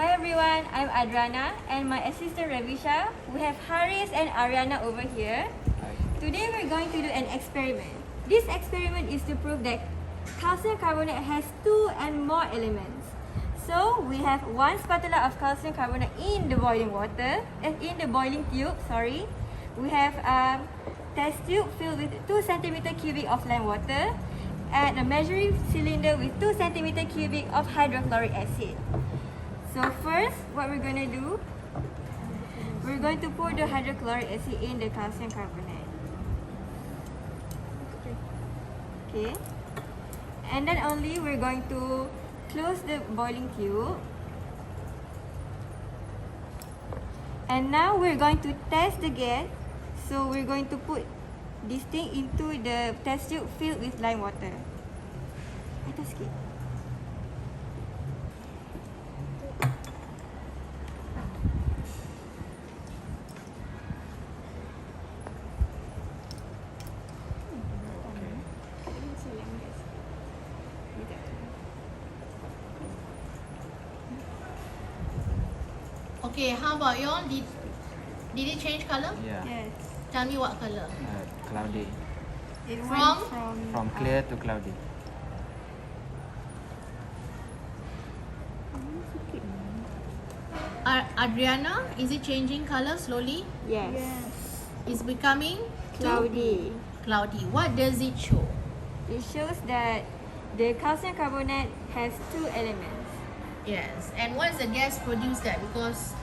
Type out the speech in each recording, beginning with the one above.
Hi everyone, I'm Adrana and my assistant Ravisha. We have Haris and Ariana over here. Today we're going to do an experiment. This experiment is to prove that calcium carbonate has 2 and more elements. So we have 1 spatula of calcium carbonate in the boiling water, in the boiling tube, sorry. We have a test tube filled with 2 centimeter cubic of lime water and a measuring cylinder with 2 centimeter cubic of hydrochloric acid. So first, what we're going to do, we're going to pour the hydrochloric acid in the calcium carbonate. Okay. And then only we're going to close the boiling tube. And now we're going to test the gas. So we're going to put this thing into the test tube filled with lime water. Atas sikit. Okay, how about y'all? Did it change color? Yeah. Yes. Tell me what color. Cloudy. It From? went From clear to cloudy. Adriana, is it changing color slowly? Yes. It's becoming Cloudy. cloudy. What does it show? It shows that the calcium carbonate has 2 elements. Yes. And what is the gas produced there? Because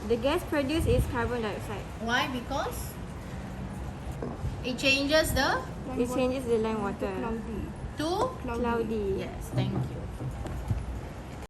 The gas produced is carbon dioxide. why? Because it changes the It changes the lime water to cloudy. Yes, thank you.